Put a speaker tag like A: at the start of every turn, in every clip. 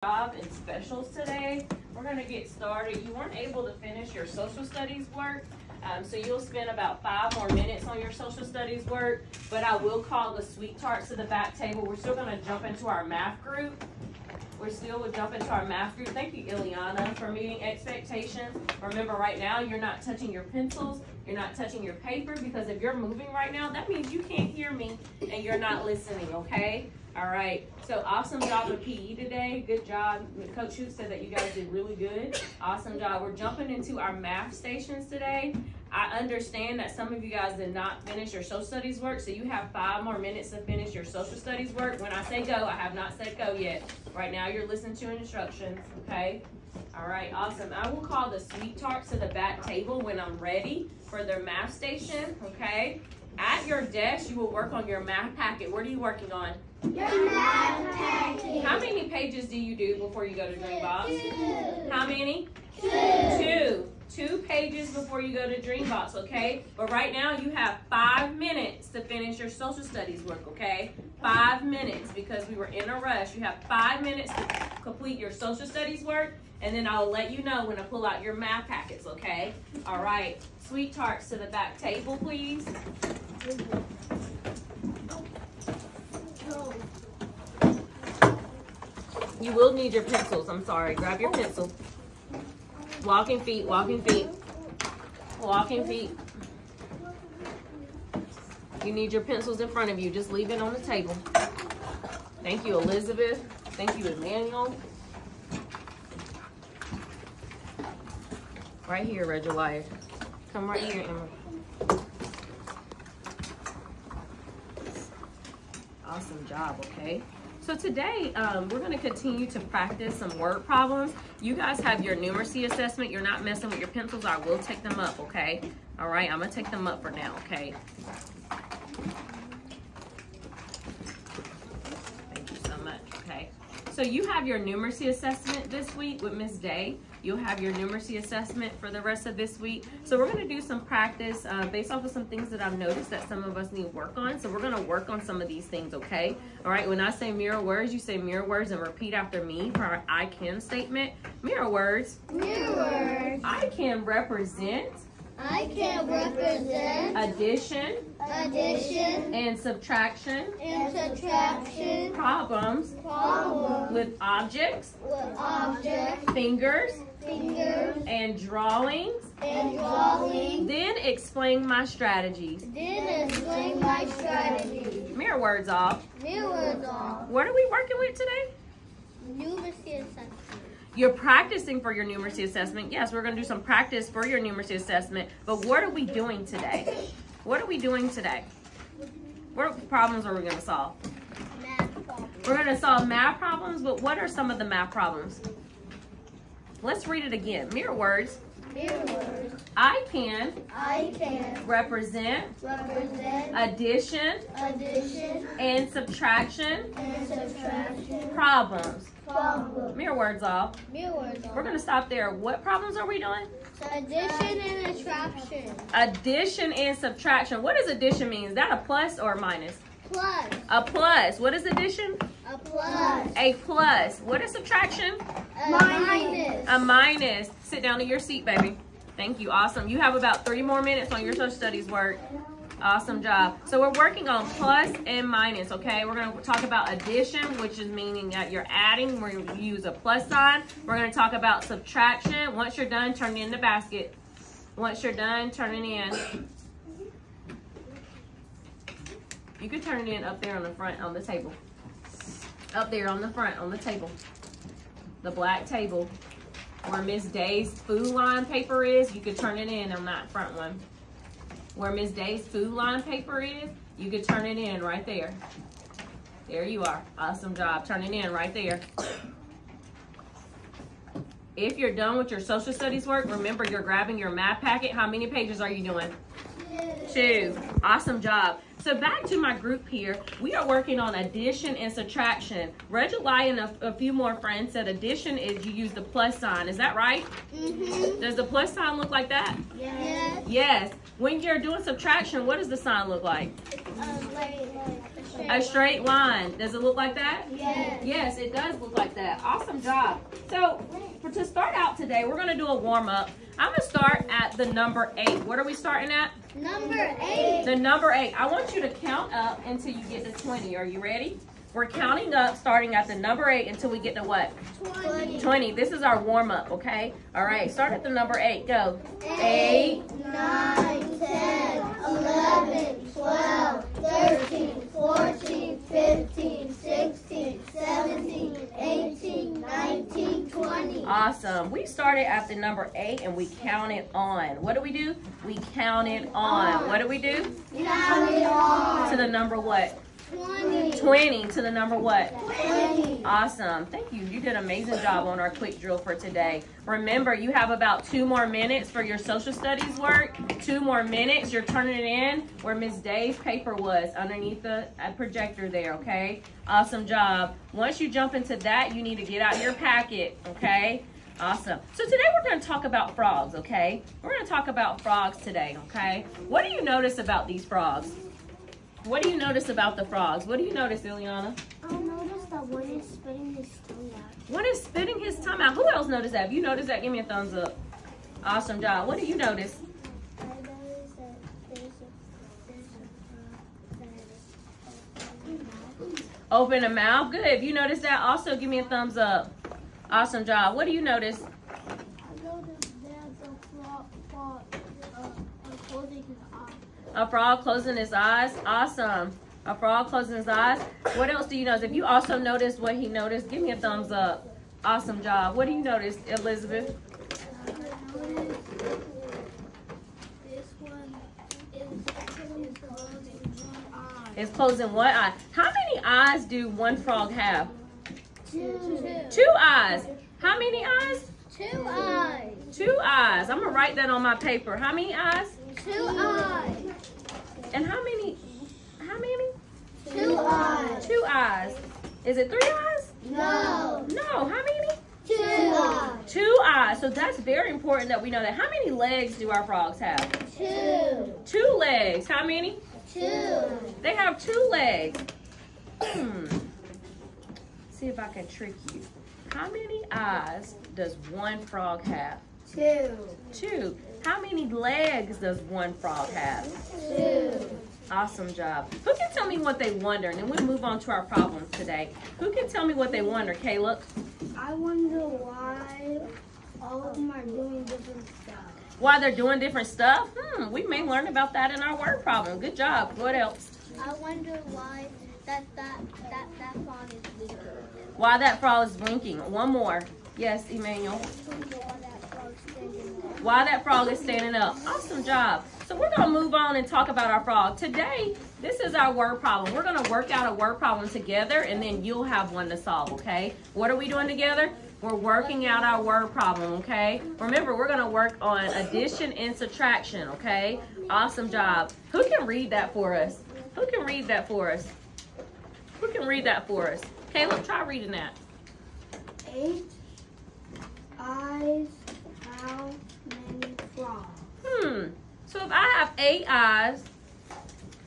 A: Job and specials today. We're going to get started. You weren't able to finish your social studies work, so you'll spend about 5 more minutes on your social studies work, but I will call the sweet tarts to the back table. We're still going to jump into our math group. Thank you, Ileana, for meeting expectations. Remember, right now, you're not touching your pencils. You're not touching your paper, because if you're moving right now, that means you can't hear me and you're not listening, okay? All right, so awesome job with PE today. Good job. Coach Hoot said that you guys did really good. Awesome job. We're jumping into our math stations today. I understand that some of you guys did not finish your social studies work, so you have 5 more minutes to finish your social studies work. When I say go, I have not said go yet. Right now, you're listening to instructions, okay? All right, awesome. I will call the sweet tarts to the back table when I'm ready for their math station, okay? At your desk, you will work on your math packet. What are you working on?
B: Your math packet.
A: How many pages do you do before you go to Dreambox?
B: 2.
A: How many?
B: 2.
A: 2 pages before you go to Dreambox, okay? But right now, you have 5 minutes to finish your social studies work, okay? 5 minutes, because we were in a rush. You have 5 minutes to complete your social studies work, and then I'll let you know when I pull out your math packets, okay? All right, sweet tarts to the back table, please. You will need your pencils. I'm sorry. Grab your pencil. Walking feet, walking feet. Walking feet. You need your pencils in front of you. Just leave it on the table. Thank you, Elizabeth. Thank you, Emmanuel. Right here, Regilia. Come right here, Emma. Awesome job, okay? So today, we're going to continue to practice some word problems. You guys have your numeracy assessment. You're not messing with your pencils. I will take them up, okay? All right, I'm going to take them up for now, okay? Thank you so much, okay? So you have your numeracy assessment this week with Miss Day. You'll have your numeracy assessment for the rest of this week. So we're going to do some practice based off of some things that I've noticed that some of us need work on. So we're going to work on some of these things, okay? All right, when I say mirror words, you say mirror words and repeat after me for our I can statement. Mirror words.
B: Mirror words.
A: I can represent.
B: I can represent
A: Addition.
B: addition
A: And subtraction.
B: and subtraction
A: Problems.
B: problems
A: With objects.
B: with objects,
A: Fingers.
B: fingers,
A: And drawings.
B: and drawing.
A: Then explain my strategies.
B: Then explain my strategy.
A: Mirror words off.
B: Mirror words off.
A: What are we working with today?
B: Numeracy assessment.
A: You're practicing for your numeracy assessment. Yes, we're going to do some practice for your numeracy assessment. But what are we doing today? What are we doing today? What problems are we going to solve?
B: Math problems.
A: We're going to solve math problems, but what are some of the math problems? Let's read it again. Mirror words.
B: Mirror words.
A: I can
B: I can
A: represent
B: represent
A: addition
B: addition
A: and subtraction
B: and subtraction
A: problems.
B: problems.
A: Mirror words off.
B: Mirror words off.
A: We're going to stop there. What problems are we doing?
B: Addition and subtraction.
A: Addition and subtraction. What does addition mean? Is that a plus or a minus?
B: Plus.
A: A plus. What is addition?
B: A plus.
A: A plus. What is subtraction?
B: A minus.
A: A minus. Sit down to your seat, baby. Thank you. Awesome. You have about 30 more minutes on your social studies work. Awesome job. So we're working on plus and minus, okay? We're going to talk about addition, which is meaning that you're adding. We're going to use a plus sign. We're going to talk about subtraction. Once you're done, turn it in the basket. Once you're done, turn it in. You can turn it in up there on the front on the table. Up there on the front on the table. The black table. Where Miss Day's food line paper is, you could turn it in on that front one. Where Miss Day's food line paper is, you could turn it in right there. There you are. Awesome job. Turn it in right there. If you're done with your social studies work, remember you're grabbing your math packet. How many pages are you doing? 2. Awesome job. So back to my group here, we are working on addition and subtraction. Regilia and a few more friends said addition is you use the plus sign. Is that right?
B: Mm-hmm.
A: Does the plus sign look like that?
B: Yes.
A: Yes. When you're doing subtraction, what does the sign look like?
B: Like
A: A straight line. Does it look like that?
B: Yes.
A: Yes, it does look like that. Awesome job. So, to start out today, we're going to do a warm-up. I'm going to start at the number 8. What are we starting at?
B: Number 8.
A: The number 8. I want you to count up until you get to 20. Are you ready? We're counting up starting at the number 8 until we get to what?
B: 20.
A: 20. This is our warm-up, okay? All right, start at the number 8. Go. 8,
B: 9, 10, 11, 12, 13, 14, 15, 16, 17, 18, 19, 20.
A: Awesome. We started at the number 8 and we counted on. What do? We counted on. What do?
B: Count it on.
A: To the number what?
B: 20.
A: 20. To the number what?
B: 20.
A: Awesome. Thank you. You did an amazing job on our quick drill for today. Remember, you have about 2 more minutes for your social studies work. 2 more minutes. You're turning it in where Miss Day's paper was underneath the projector there, okay? Awesome job. Once you jump into that, you need to get out your packet, okay? Awesome. So today we're going to talk about frogs, okay? We're going to talk about frogs today, okay? What do you notice about these frogs? What do you notice about the frogs? What do you notice, Ileana?
B: I noticed that one is spitting his tongue out.
A: One is spitting his tongue out. Who else noticed that? If you noticed that, give me a thumbs up. Awesome job. What do you notice?
B: I noticed that there's a frog that is
A: Open a mouth. Good. If you noticed that, also give me a thumbs up. Awesome job. What do you notice?
B: I noticed there's a frog closing his eyes.
A: A frog closing his eyes. Awesome. A frog closing his eyes. What else do you notice? If you also noticed what he noticed, give me a thumbs up. Awesome job. What do you notice, Elizabeth?
B: I noticed this one is closing one eye.
A: It's closing one eye. How many eyes do one frog have?
B: 2.
A: 2 eyes. How many eyes?
B: 2 eyes.
A: 2 eyes. I'm going to write that on my paper. How many eyes?
B: 2 eyes.
A: And how many?
B: 2 eyes.
A: 2 eyes. Is it 3 eyes?
B: No.
A: No. How many?
B: 2 eyes.
A: 2 eyes. So that's very important that we know that. How many legs do our frogs have?
B: 2.
A: 2 legs. How many?
B: 2.
A: They have 2 legs. See if I can trick you. How many eyes does one frog have?
B: 2.
A: 2. How many legs does one frog have?
B: 2.
A: Awesome job. Who can tell me what they wonder? And then we'll move on to our problems today. Who can tell me what they wonder, Caleb?
B: I wonder why all of them are doing different stuff.
A: Why they're doing different stuff? We may learn about that in our word problem. Good job. What else?
B: I wonder why that frog is blinking.
A: Why that frog is blinking. One more. Yes, Emmanuel. Why that frog is standing up. Awesome job. So we're going to move on and talk about our frog. Today, this is our word problem. We're going to work out a word problem together, and then you'll have one to solve, okay? What are we doing together? We're working out our word problem, okay? Remember, we're going to work on addition and subtraction, okay? Awesome job. Who can read that for us? Who can read that for us? Who can read that for us? Caleb, try reading that.
B: 8 eyes. How many frogs?
A: So if I have 8 eyes,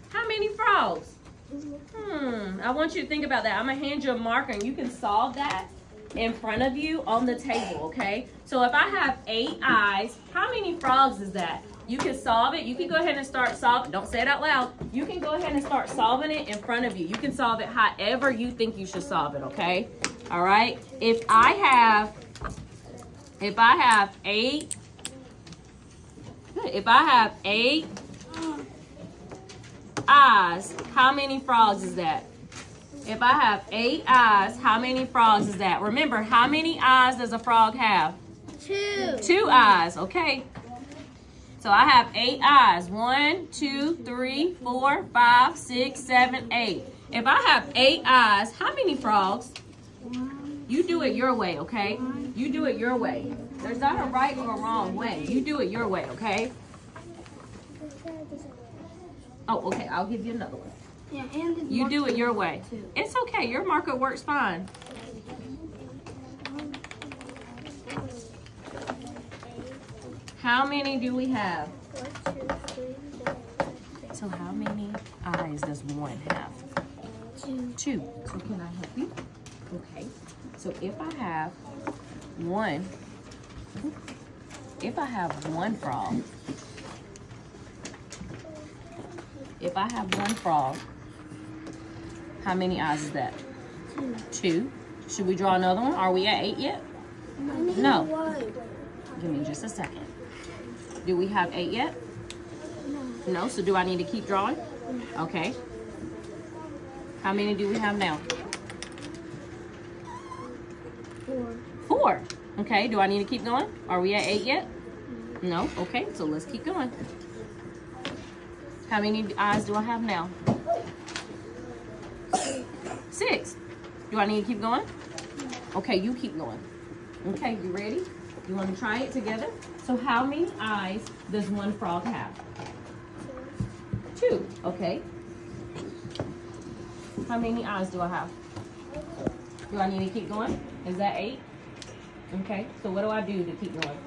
A: how many frogs? I want you to think about that. I'm going to hand you a marker and you can solve that in front of you on the table, okay? So if I have 8 eyes, how many frogs is that? You can solve it. You can go ahead and start solving. Don't say it out loud. You can go ahead and start solving it in front of you. You can solve it however you think you should solve it, okay? All right? If I have 8 eyes, how many frogs is that? If I have 8 eyes, how many frogs is that? Remember, how many eyes does a frog have?
B: 2.
A: 2 eyes, okay. So I have 8 eyes. 1, 2, 3, 4, 5, 6, 7, 8. If I have 8 eyes, how many frogs? You do it your way, okay? You do it your way. There's not a right or a wrong way. You do it your way, okay? Oh, okay. I'll give you another one.
B: Yeah, and
A: You do it your way. It's okay. Your marker works fine. How many do we have?
B: 1, 2, 3, 4, 5, 6.
A: So how many eyes does one have? 2. So can I help you? Okay. So if I have one frog, how many eyes is that? 2. Should we draw another one? Are we at 8 yet? No. Give me just a second. Do we have 8 yet? No. So do I need to keep drawing? Okay. How many do we have now? 4. Okay. Do I need to keep going? Are we at 8 yet? No. Okay. So let's keep going. How many eyes do I have now? 6. Do I need to keep going? Okay, you keep going. Okay, you ready? You want to try it together? So how many eyes does one frog have? 2. Okay. How many eyes do I have? Do I need to keep going? Is that 8? Okay, so what do I do to keep going?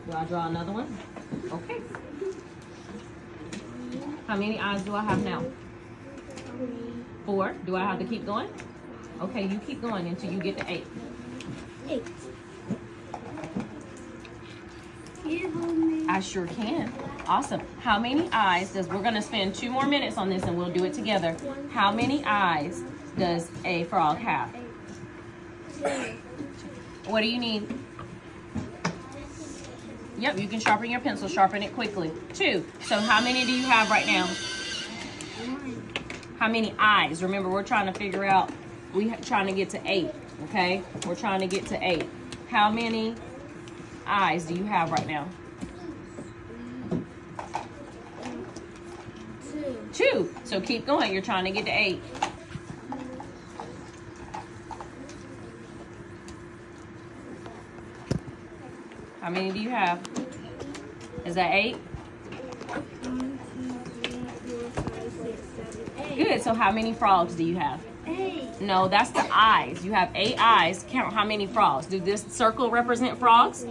A: Do I draw another one? Okay. How many eyes do I have now? 4. Do I have to keep going? Okay, you keep going until you get to 8.
B: 8.
A: I sure can. Awesome. How many eyes does, we're going to spend 2 more minutes on this and we'll do it together. How many eyes does a frog have?
B: 2.
A: What do you need? Yep, you can sharpen your pencil. Sharpen it quickly. 2. So how many do you have right now?
B: 1.
A: How many eyes? Remember, we're trying to figure out, we're trying to get to 8, okay? We're trying to get to 8. How many eyes do you have right now? 2. So keep going. You're trying to get to 8. How many do you have? Is that 8?
B: 1, 2, 3, 4, 5, 6, 7, 8.
A: Good. So how many frogs do you have?
B: 8.
A: No, that's the eyes. You have 8 eyes. Count how many frogs. Do this circle represent frogs?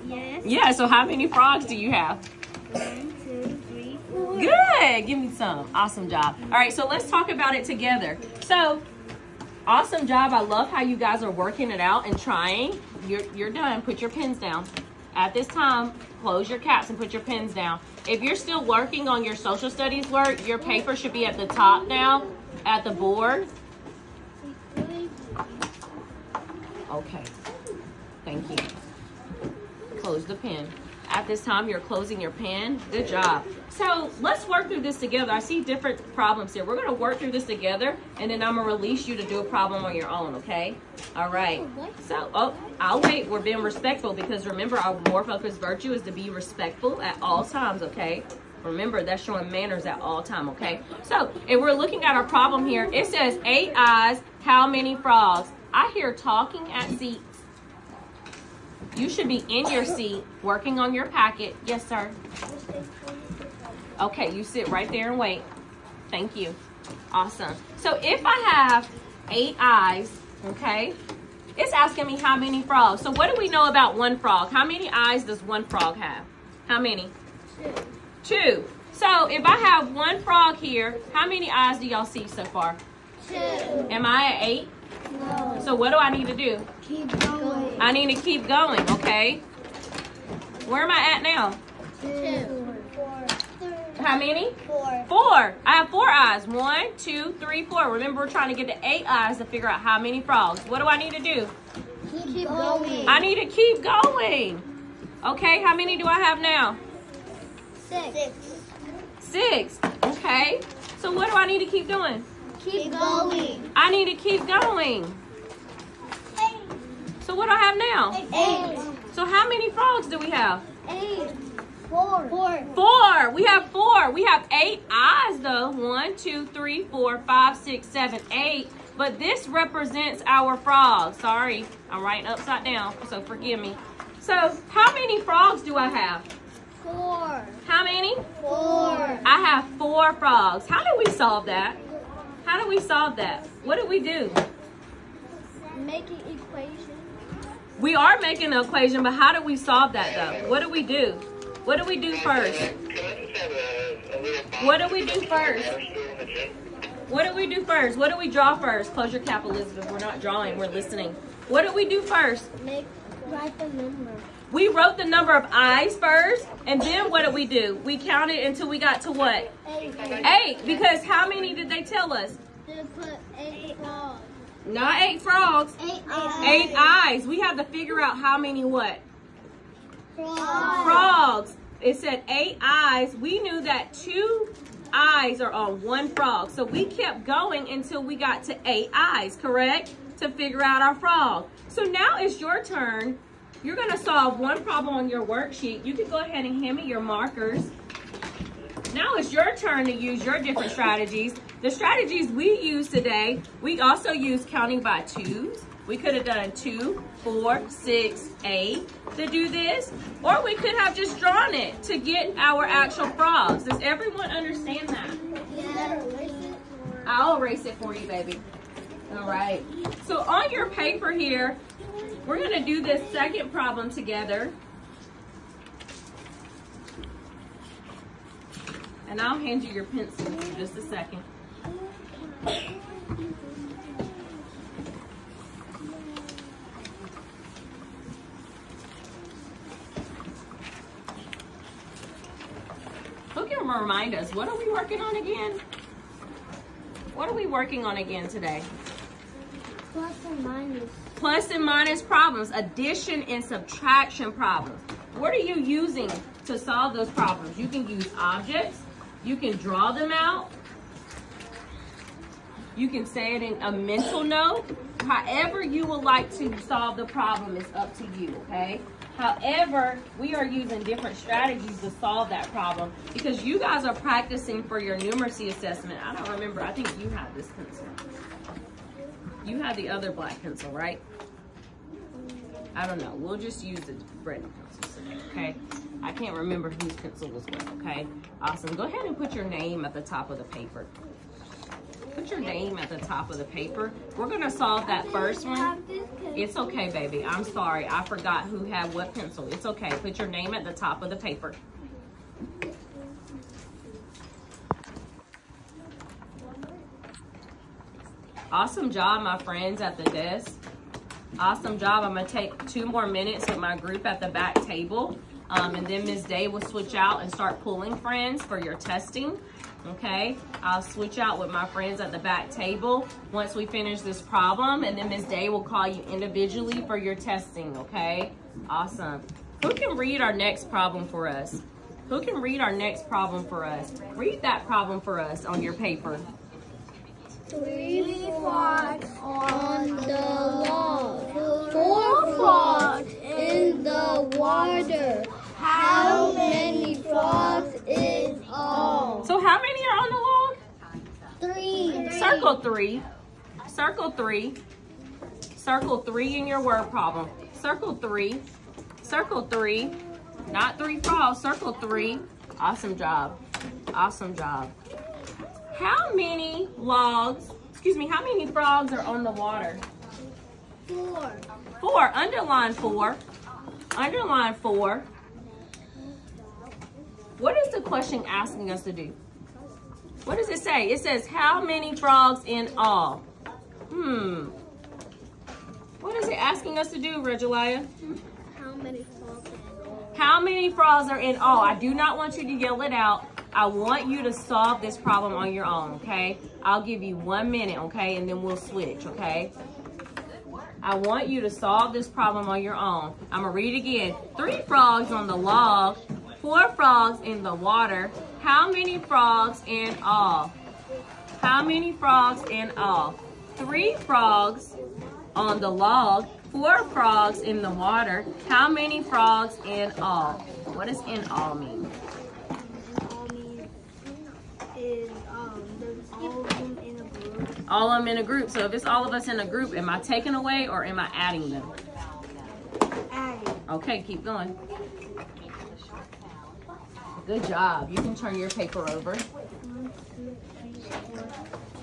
B: Yes.
A: Yeah, so how many frogs do you have?
B: 1, 2, 3, 4.
A: Good. Give me some. Awesome job. All right, so let's talk about it together. So, awesome job. I love how you guys are working it out and trying. You're done. Put your pens down. At this time, close your caps and put your pens down. If you're still working on your social studies work, your paper should be at the top now, at the board. Okay. Thank you. Close the pen. At this time, you're closing your pen. Good job. So let's work through this together. I see different problems here. We're going to work through this together, and then I'm going to release you to do a problem on your own, okay? All right. So, I'll wait. We're being respectful because remember, our more focused virtue is to be respectful at all times, okay? Remember, that's showing manners at all time, okay? So, if we're looking at our problem here, it says 8 eyes, how many frogs? I hear talking at seats. You should be in your seat, working on your packet. Yes, sir. Okay, you sit right there and wait. Thank you. Awesome. So if I have 8 eyes, okay, it's asking me how many frogs. So what do we know about one frog? How many eyes does one frog have? How many? 2. So if I have one frog here, how many eyes do y'all see so far?
B: 2.
A: Am I at 8?
B: No.
A: So what do I need to do?
B: Keep going.
A: I need to keep going, okay? Where am I at now?
B: 2. 4.
A: How many?
B: 4.
A: 4. I have 4 eyes. 1, 2, 3, 4. Remember, we're trying to get to 8 eyes to figure out how many frogs. What do I need to do?
B: Keep going.
A: I need to keep going. Okay, how many do I have now?
B: 6.
A: 6. Okay. So what do I need to keep doing?
B: Keep going.
A: I need to keep going.
B: 8.
A: So what do I have now?
B: 8.
A: So how many frogs do we have?
B: 8. 4.
A: 4. We have 4. We have 8 eyes though. 1, 2, 3, 4, 5, 6, 7, 8. But this represents our frogs. Sorry, I'm writing upside down, so forgive me. So how many frogs do I have?
B: 4.
A: How many?
B: 4.
A: I have 4 frogs. How do we solve that? How do we solve that? What do we do?
B: Make an equation.
A: We are making an equation, but how do we solve that though? What do we do? What do we do first? What do we do first? What do we do first? What do we draw first? Close your cap, Elizabeth. We're not drawing, we're listening. What do we do first?
B: Write the number.
A: We wrote the number of eyes first, and then what did we do? We counted until we got to what?
B: 8.
A: 8, because how many did they tell us?
B: They put 8 frogs.
A: Not 8 frogs.
B: 8 eyes.
A: 8 eyes. We have to figure out how many what?
B: Frogs.
A: Frogs. It said 8 eyes. We knew that 2 eyes are on 1 frog. So we kept going until we got to 8 eyes, correct? To figure out our frog. So now it's your turn. You're going to solve one problem on your worksheet. You can go ahead and hand me your markers. Now it's your turn to use your different strategies. The strategies we use today, we also use counting by 2s. We could have done 2, 4, 6, 8 to do this. Or we could have just drawn it to get our actual frogs. Does everyone understand that?
B: Yeah.
A: I'll erase it for you, baby. All right. So on your paper here, we're going to do this second problem together. And I'll hand you your pencils in just a second. Who can remind us, what are we working on again? What are we working on again today?
B: Plus and minus.
A: Plus and minus problems, addition and subtraction problems. What are you using to solve those problems? You can use objects. You can draw them out. You can say it in a mental note. However you would like to solve the problem is up to you, okay? However, we are using different strategies to solve that problem because you guys are practicing for your numeracy assessment. I don't remember. I think you have this pencil. You have the other black pencil, right? I don't know. We'll just use the red pencil, okay? I can't remember whose pencil was what, okay? Awesome. Go ahead and put your name at the top of the paper. Put your name at the top of the paper. We're going to solve that first one. It's okay, baby. I'm sorry. I forgot who had what pencil. It's okay. Put your name at the top of the paper. Awesome job, my friends at the desk. Awesome job. I'm going to take 2 more minutes with my group at the back table. And then Ms. Day will switch out and start pulling friends for your testing. Okay, I'll switch out with my friends at the back table once we finish this problem, and then Ms. Day will call you individually for your testing, okay? Awesome. Who can read our next problem for us? Who can read our next problem for us? Read that problem for us on your paper.
B: 3 frogs on the log. 4 frogs in the water. How many frogs is all?
A: So how many are on the log?
B: 3.
A: Circle 3. Circle 3. Circle 3 in your word problem. Circle 3. Circle 3. Not 3 frogs. Circle 3. Awesome job. Awesome job. How many how many frogs are on the water?
B: 4.
A: 4. Underline 4. Underline 4. What is the question asking us to do? What does it say? It says, how many frogs in all? What is it asking us to do, Regalia?
B: How many frogs in all?
A: How many frogs are in all? I do not want you to yell it out. I want you to solve this problem on your own, okay? I'll give you 1 minute, okay? And then we'll switch, okay? I want you to solve this problem on your own. I'm gonna read it again. 3 frogs on the log, 4 frogs in the water. How many frogs in all? How many frogs in all? 3 frogs on the log, 4 frogs in the water. How many frogs in all? What does in all mean?
B: All means is there's all of them in a group.
A: All of them in a group. So if it's all of us in a group, am I taking away or am I adding them?
B: Adding.
A: Okay, keep going. Good job. You can turn your paper over.
B: 1, 2,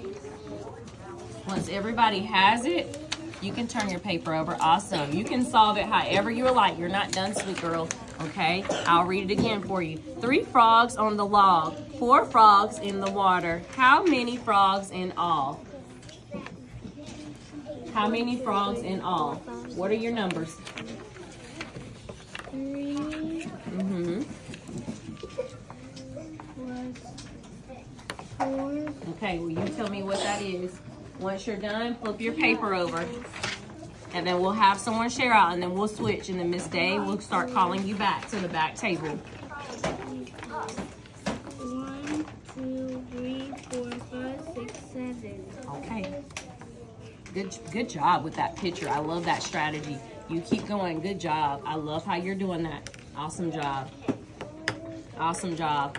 B: 3, 4.
A: Once everybody has it, You can turn your paper over. Awesome. You can solve it however you like. You're not done, sweet girl. Okay, I'll read it again for you. 3 frogs on the log, 4 frogs in the water. How many frogs in all? How many frogs in all? What are your numbers?
B: 3
A: Mm-hmm.
B: plus 4.
A: Okay, well, you tell me what that is. Once you're done, flip your paper over. And then we'll have someone share out, and then we'll switch. And then Miss Day will start calling you back to the back table.
B: 1, 2, 3, 4, 5, 6, 7.
A: Okay. Good job with that picture. I love that strategy. You keep going. Good job. I love how you're doing that. Awesome job. Awesome job.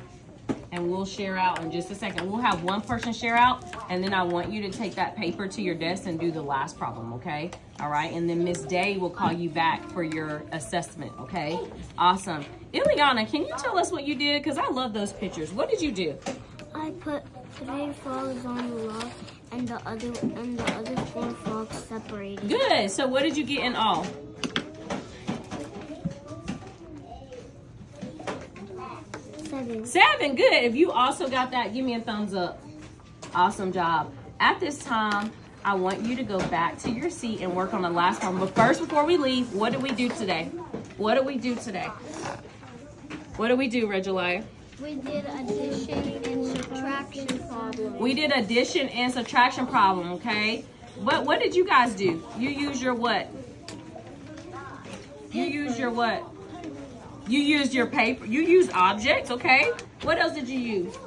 A: And we'll share out in just a second. We'll have one person share out, and then I want you to take that paper to your desk and do the last problem, okay? All right, and then Miss Day will call you back for your assessment, okay? Awesome. Ileana, can you tell us what you did? Because I love those pictures. What did you do?
B: I put 3 frogs on the log and the other 4 frogs separated.
A: Good. So what did you get in all?
B: 7.
A: 7. Good. If you also got that, give me a thumbs up. Awesome job. At this time, I want you to go back to your seat and work on the last one. But first, before we leave, what did we do today? What did we do today? What did we do, Regilia?
B: We did addition and subtraction problem.
A: We did addition and subtraction problem, okay? What did you guys do? You use your what? You use your what? You used your paper. You used objects, okay? What else did you use?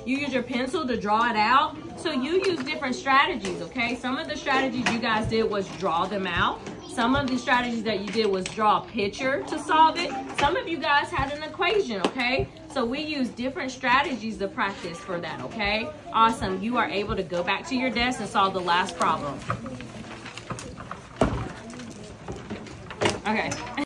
A: You use your pencil to draw it out. So you use different strategies, okay? Some of the strategies you guys did was draw them out. Some of the strategies that you did was draw a picture to solve it. Some of you guys had an equation, okay? So we use different strategies to practice for that, okay? Awesome. You are able to go back to your desk and solve the last problem. Okay.